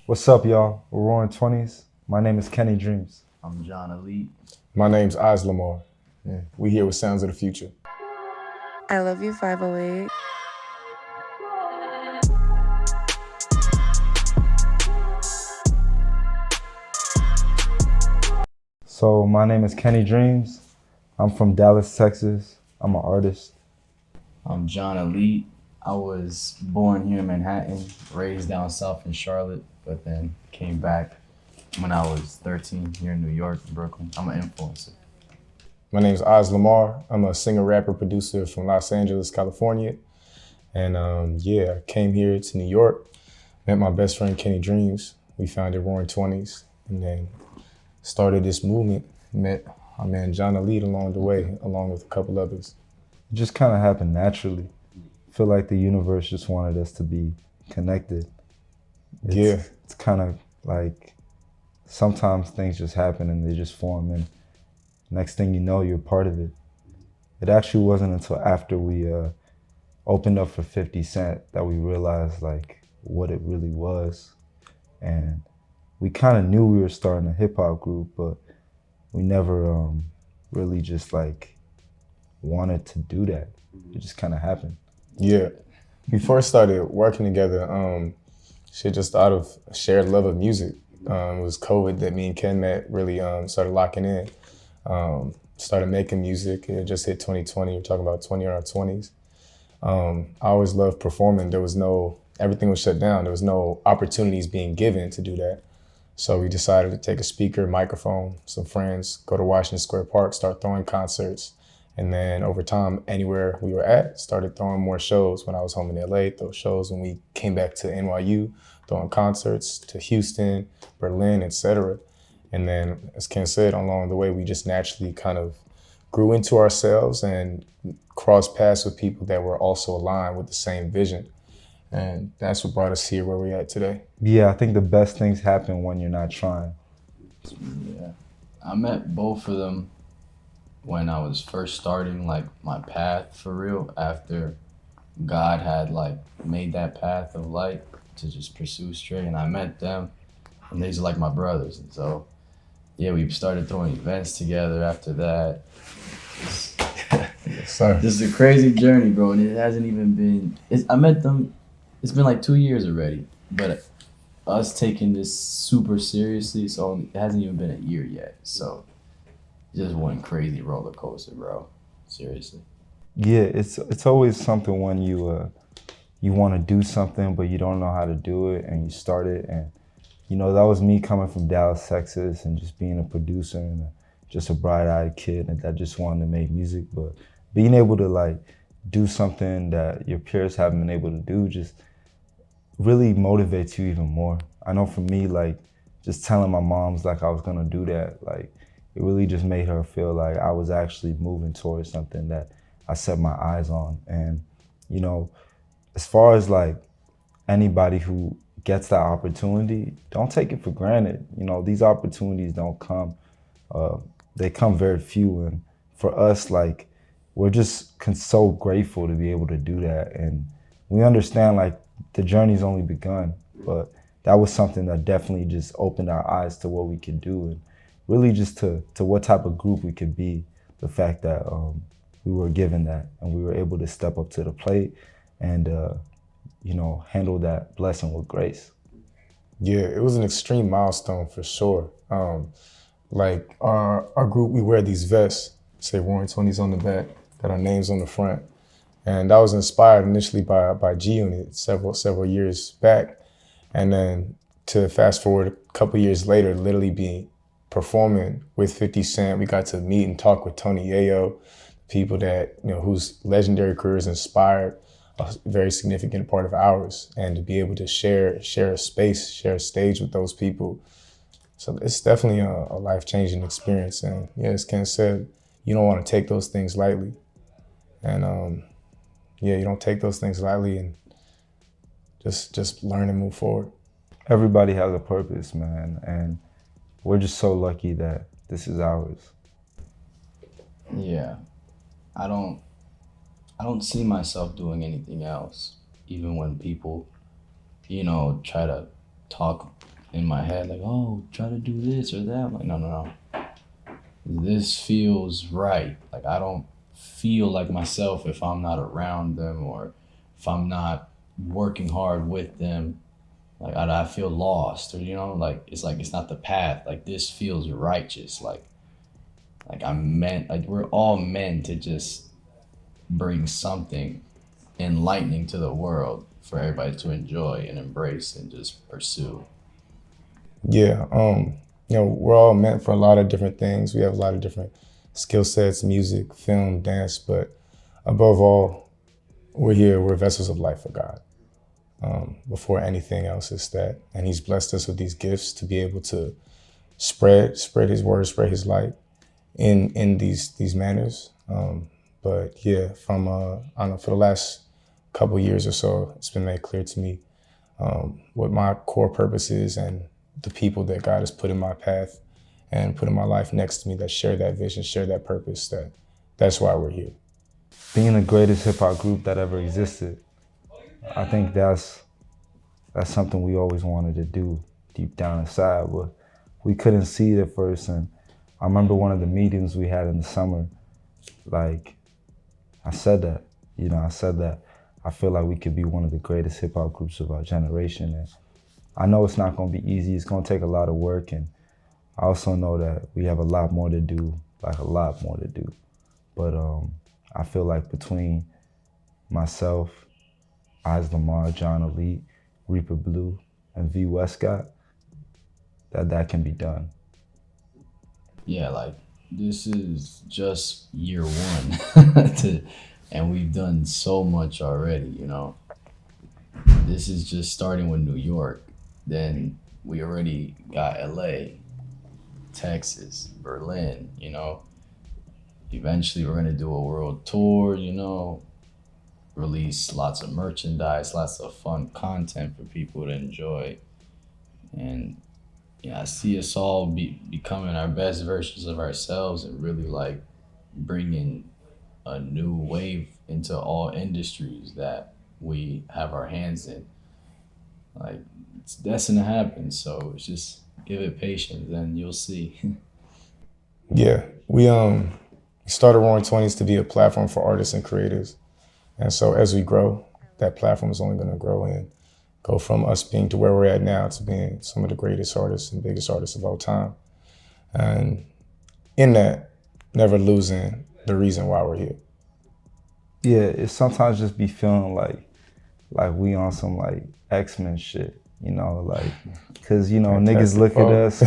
What's up, y'all? We're Roaring20s. My name is Kenny Dreams. I'm John Elite. My name's Oz Lamar. Yeah, we here with Sounds of the Future. I love you, 508. So my name is Kenny Dreams. I'm from Dallas, Texas. I'm an artist. I'm John Elite. I was born here in Manhattan, raised down south in Charlotte, but then came back when I was 13 here in New York, Brooklyn. I'm an influencer. My name's Oz Lamar. I'm a singer, rapper, producer from Los Angeles, California. And I came here to New York, met my best friend Kenny Dreams. We founded Roaring20s and then started this movement. Met our man John Elite along the way, along with a couple others. It just kind of happened naturally. I feel like the universe just wanted us to be connected. It's kind of like sometimes things just happen and they just form, and next thing you know, you're part of it. It actually wasn't until after we opened up for 50 Cent that we realized like what it really was. And we kind of knew we were starting a hip hop group, but we never really just like wanted to do that. It just kind of happened. Yeah. We first started working together, just out of a shared love of music. It was COVID that me and Ken met, really started locking in. Started making music. It just hit 2020. We're talking about 20 in our 20s. I always loved performing. Everything was shut down. There was no opportunities being given to do that. So we decided to take a speaker, microphone, some friends, go to Washington Square Park, start throwing concerts. And then over time, anywhere we were at, started throwing more shows. When I was home in LA, throw shows. When we came back to NYU, throwing concerts to Houston, Berlin, etc. And then, as Ken said, along the way, we just naturally kind of grew into ourselves and crossed paths with people that were also aligned with the same vision. And that's what brought us here where we're at today. Yeah, I think the best things happen when you're not trying. Yeah. I met both of them when I was first starting like my path for real, after God had like made that path of light to just pursue straight, and I met them and these are like my brothers. And so yeah, we started throwing events together after that. Yes, sir. This is a crazy journey, bro, and it hasn't even been, I met them, it's been like 2 years already, but us taking this super seriously, so it hasn't even been a year yet. So just one crazy roller coaster, bro. Seriously. Yeah, it's always something when you want to do something but you don't know how to do it and you start it. And you know, that was me coming from Dallas, Texas, and just being a producer and just a bright-eyed kid and that just wanted to make music. But being able to like do something that your peers haven't been able to do just really motivates you even more. I know for me, like just telling my moms like I was gonna do that, like it really just made her feel like I was actually moving towards something that I set my eyes on. And you know, as far as like anybody who gets that opportunity, don't take it for granted. You know, these opportunities don't come. They come very few. And for us, like, we're just so grateful to be able to do that. And we understand like the journey's only begun, but that was something that definitely just opened our eyes to what we could do and really just to what type of group we could be. The fact that we were given that and we were able to step up to the plate and handle that blessing with grace. Yeah, it was an extreme milestone for sure. Like our group, we wear these vests, say Roaring20s on the back, got our names on the front. And that was inspired initially by G-Unit several years back. And then to fast forward a couple years later, literally being performing with 50 Cent, we got to meet and talk with Tony Yayo, people that, whose legendary careers inspired a very significant part of ours, and to be able to share a space, share a stage with those people. So it's definitely a life-changing experience. And yeah, as Ken said, you don't want to take those things lightly. And you don't take those things lightly, and just learn and move forward. Everybody has a purpose, man, and we're just so lucky that this is ours. Yeah. I don't see myself doing anything else, even when people, try to talk in my head like, oh, try to do this or that. I'm like, no. This feels right. Like I don't feel like myself if I'm not around them or if I'm not working hard with them. Like I feel lost, or like it's not the path. Like this feels righteous. Like I'm meant. Like we're all meant to just bring something enlightening to the world for everybody to enjoy and embrace and just pursue. Yeah, we're all meant for a lot of different things. We have a lot of different skill sets, music, film, dance, but above all, we're vessels of light for God. Before anything else is that. And he's blessed us with these gifts to be able to spread his word, spread his light in these manners. But yeah, from I don't know, for the last couple of years or so, it's been made clear to me what my core purpose is and the people that God has put in my path and put in my life next to me that share that vision, share that purpose, that's why we're here. Being the greatest hip hop group that ever existed, I think that's something we always wanted to do deep down inside, but we couldn't see it at first. And I remember one of the meetings we had in the summer, like I said that I feel like we could be one of the greatest hip hop groups of our generation. And I know it's not gonna be easy, it's gonna take a lot of work, and I also know that we have a lot more to do, like a lot more to do. But I feel like between myself, Eyes Lamar, John Elite, Reaper Blue, and V Westcott, that can be done. Yeah, like this is just year one, and we've done so much already. This is just starting with New York. Then we already got LA, Texas, Berlin. Eventually we're gonna do a world tour. Release lots of merchandise, lots of fun content for people to enjoy. And I see us all becoming our best versions of ourselves and really like bringing a new wave into all industries that we have our hands in. Like it's destined to happen. So it's just give it patience and you'll see. Yeah, we started Roaring20s to be a platform for artists and creators. And so as we grow, that platform is only going to grow and go from us being to where we're at now to being some of the greatest artists and biggest artists of all time. And in that, never losing the reason why we're here. Yeah, it sometimes just be feeling like we on some like X-Men shit, like, cause niggas look at us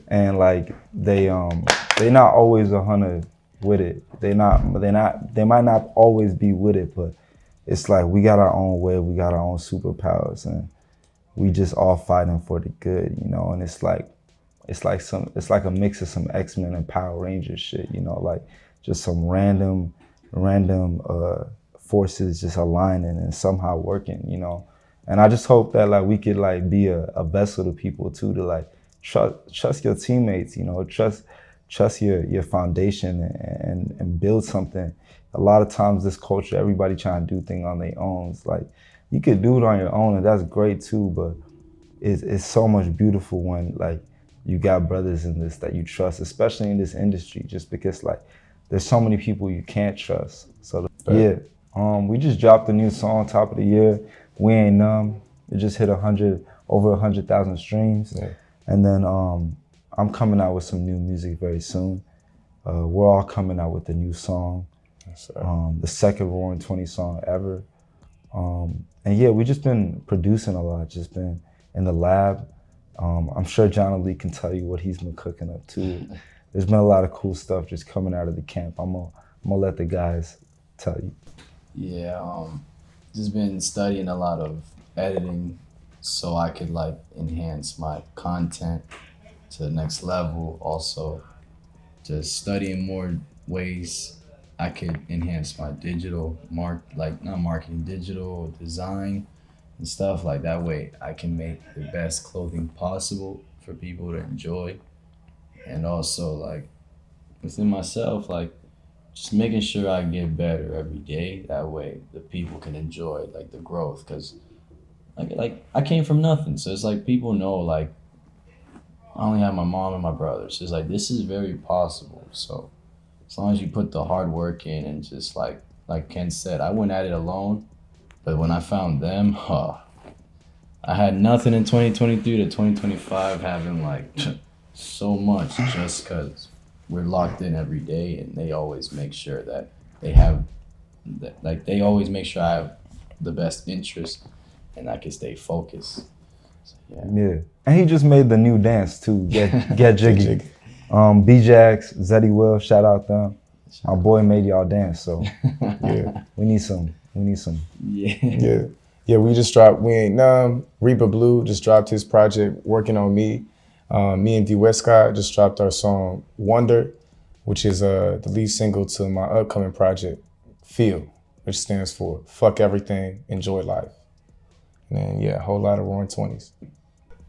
and like they not always 100 with it. They might not always be with it, but it's like we got our own way, we got our own superpowers, and we just all fighting for the good, and it's like a mix of some X-Men and Power Rangers shit, like just some random forces just aligning and somehow working, and I just hope that like we could like be a vessel to people too, to like trust your teammates, trust your foundation and build something. A lot of times this culture, everybody trying to do things on their own. It's like you could do it on your own and that's great too, but it's so much beautiful when like you got brothers in this that you trust, especially in this industry, just because like there's so many people you can't trust. So yeah, we just dropped a new song top of the year, We Ain't Numb. It just hit over 100,000 streams. Yeah. And then I'm coming out with some new music very soon. We're all coming out with a new song, the second Roaring20s song ever. And yeah, we just been producing a lot, just been in the lab. I'm sure John Elite can tell you what he's been cooking up too. There's been a lot of cool stuff just coming out of the camp. I'm gonna let the guys tell you. Yeah, just been studying a lot of editing so I could like enhance my content to the next level. Also, just studying more ways I could enhance my digital digital design and stuff like that. Way I can make the best clothing possible for people to enjoy, and also like within myself, like just making sure I get better every day. That way the people can enjoy like the growth, because like I came from nothing, so it's like people know like I only have my mom and my brother. So it's like, this is very possible. So as long as you put the hard work in and just like Ken said, I went at it alone. But when I found them, I had nothing in 2023 to 2025 having like so much just because we're locked in every day and they always make sure that they have, like they always make sure I have the best interest and I can stay focused. So, yeah. Yeah. And he just made the new dance too. Get Jiggy. Jiggy. B-Jax, Zeddy Will, shout out them. My boy made y'all dance, so Yeah. we need some. Yeah. Yeah, we just dropped We Ain't Numb. Reba Blue just dropped his project, Working on Me. Me and D Westcott just dropped our song Wonder, which is the lead single to my upcoming project, Feel, which stands for Fuck Everything, Enjoy Life. And then, yeah, a whole lot of Roaring20s.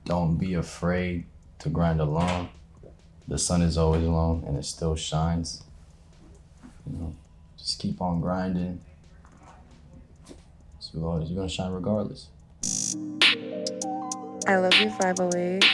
Don't be afraid to grind alone. The sun is always alone and it still shines. You know, just keep on grinding. So you're gonna shine regardless. I love you, 508.